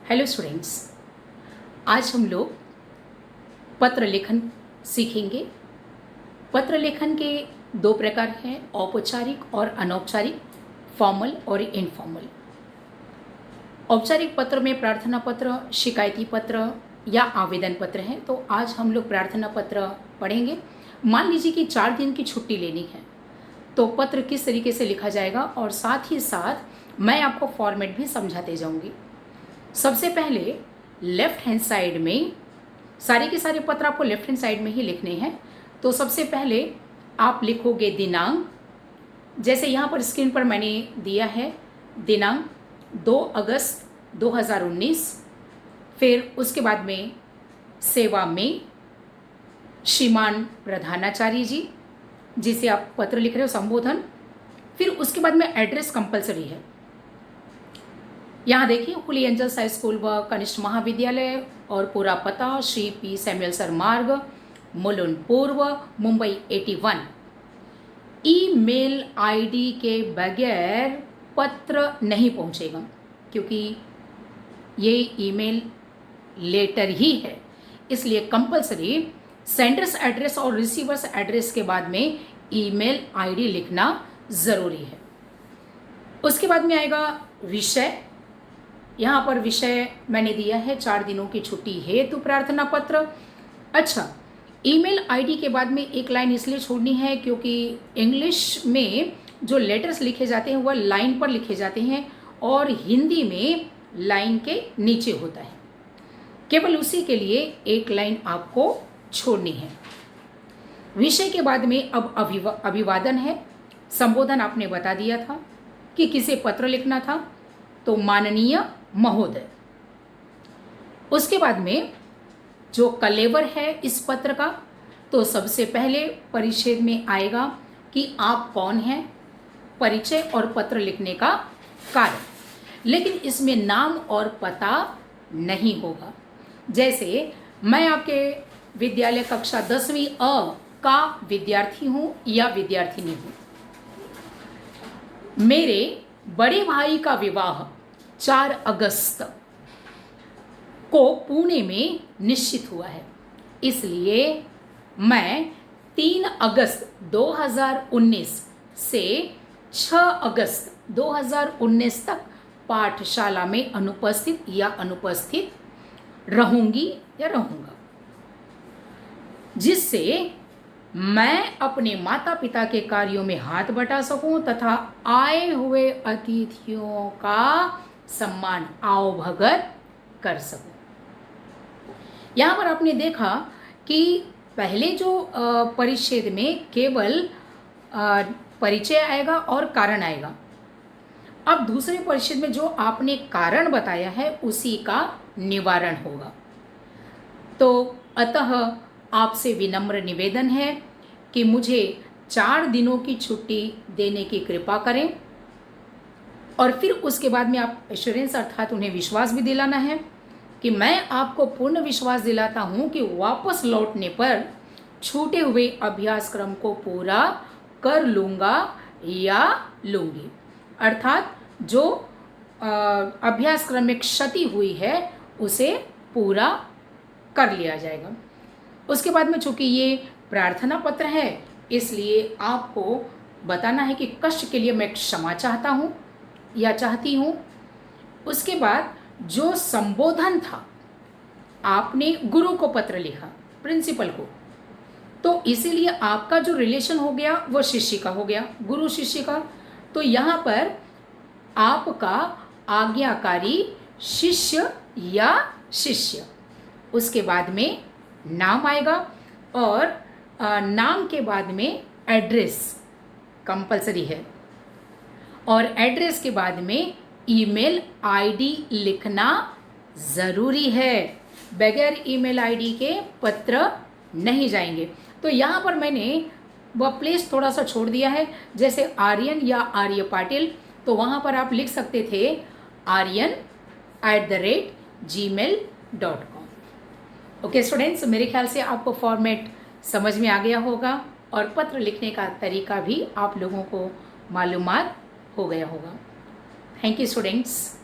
Hello students, आज हम लोग पत्र लेखन सीखेंगे। पत्र लेखन के दो प्रकार हैं, औपचारिक और अनौपचारिक, फॉर्मल और इनफॉर्मल। औपचारिक पत्र में प्रार्थना पत्र, शिकायती पत्र या आवेदन पत्र हैं। तो आज हम लोग प्रार्थना पत्र पढ़ेंगे। मान लीजिए कि 4 दिन की छुट्टी लेनी है, तो पत्र किस तरीके से लिखा जाएगा और साथ ही साथ मैं आपको फॉर्मेट भी समझाते जाऊंगी। सबसे पहले लेफ्ट हैंड साइड में सारे के सारे पत्र आपको लेफ्ट हैंड साइड में ही लिखने हैं। तो सबसे पहले आप लिखोगे दिनांक, जैसे यहाँ पर स्क्रीन पर मैंने दिया है दिनांक 2 अगस्त 2019। फिर उसके बाद में सेवा में श्रीमान प्रधानाचार्य जी, जिसे आप पत्र लिख रहे हो, संबोधन। फिर उसके बाद में एड्रेस कंपलसरी है। यहाँ देखिए, होली एंजल्स हाई स्कूल व कनिष्ठ महाविद्यालय और पूरा पता श्री पी सैमुअल सर मार्ग, मुलुंड पूर्व, मुंबई 81। ईमेल आईडी के बगैर पत्र नहीं पहुँचेगा, क्योंकि ये ईमेल लेटर ही है, इसलिए कंपलसरी सेंडर्स एड्रेस और रिसीवर्स एड्रेस के बाद में ईमेल आईडी लिखना ज़रूरी है। उसके बाद में आएगा विषय। यहाँ पर विषय मैंने दिया है 4 दिनों की छुट्टी हेतु प्रार्थना पत्र। अच्छा, ईमेल आईडी के बाद में एक लाइन इसलिए छोड़नी है क्योंकि इंग्लिश में जो लेटर्स लिखे जाते हैं वह लाइन पर लिखे जाते हैं और हिंदी में लाइन के नीचे होता है। केवल उसी के लिए एक लाइन आपको छोड़नी है। विषय के बाद में अब अभिवादन है। संबोधन आपने बता दिया था कि किसे पत्र लिखना था, तो माननीय महोदय। उसके बाद में जो कलेवर है इस पत्र का, तो सबसे पहले परिच्छेद में आएगा कि आप कौन हैं, परिचय और पत्र लिखने का कारण। लेकिन इसमें नाम और पता नहीं होगा। जैसे मैं आपके विद्यालय कक्षा 10वीं अ का विद्यार्थी हूँ या विद्यार्थिनी हूँ। मेरे बड़े भाई का विवाह 4 अगस्त को पुणे में निश्चित हुआ है, इसलिए मैं 3 अगस्त 2019 से 6 अगस्त 2019 तक पाठशाला में अनुपस्थित या अनुपस्थित रहूंगी या रहूंगा, जिससे मैं अपने माता पिता के कार्यों में हाथ बटा सकूं तथा आए हुए अतिथियों का सम्मान आवभगत कर सकूं। यहाँ पर आपने देखा कि पहले जो परिच्छेद में केवल परिचय आएगा और कारण आएगा। अब दूसरे परिच्छेद में जो आपने कारण बताया है उसी का निवारण होगा। तो अतः आपसे विनम्र निवेदन है कि मुझे 4 दिनों की छुट्टी देने की कृपा करें। और फिर उसके बाद में आप एश्योरेंस अर्थात उन्हें विश्वास भी दिलाना है कि मैं आपको पूर्ण विश्वास दिलाता हूं कि वापस लौटने पर छूटे हुए अभ्यासक्रम को पूरा कर लूँगा या लूँगी। अर्थात जो अभ्यासक्रम में क्षति हुई है उसे पूरा कर लिया जाएगा। उसके बाद में चूंकि ये प्रार्थना पत्र है, इसलिए आपको बताना है कि कष्ट के लिए मैं क्षमा चाहता हूँ या चाहती हूँ। उसके बाद जो संबोधन था, आपने गुरु को पत्र लिखा, प्रिंसिपल को, तो इसीलिए आपका जो रिलेशन हो गया वो शिष्य का हो गया, गुरु शिष्य का। तो यहाँ पर आपका आज्ञाकारी शिष्य या शिष्य, उसके बाद में नाम आएगा और नाम के बाद में एड्रेस कंपलसरी है और एड्रेस के बाद में ईमेल आईडी लिखना ज़रूरी है। बगैर ईमेल आईडी के पत्र नहीं जाएंगे। तो यहाँ पर मैंने वह प्लेस थोड़ा सा छोड़ दिया है, जैसे आर्यन या आर्य पाटिल, तो वहाँ पर आप लिख सकते थे aryan@gmail.com। ओके स्टूडेंट्स, मेरे ख्याल से आपको फॉर्मेट समझ में आ गया होगा और पत्र लिखने का तरीका भी आप लोगों को मालूमात हो गया होगा। Thank you students.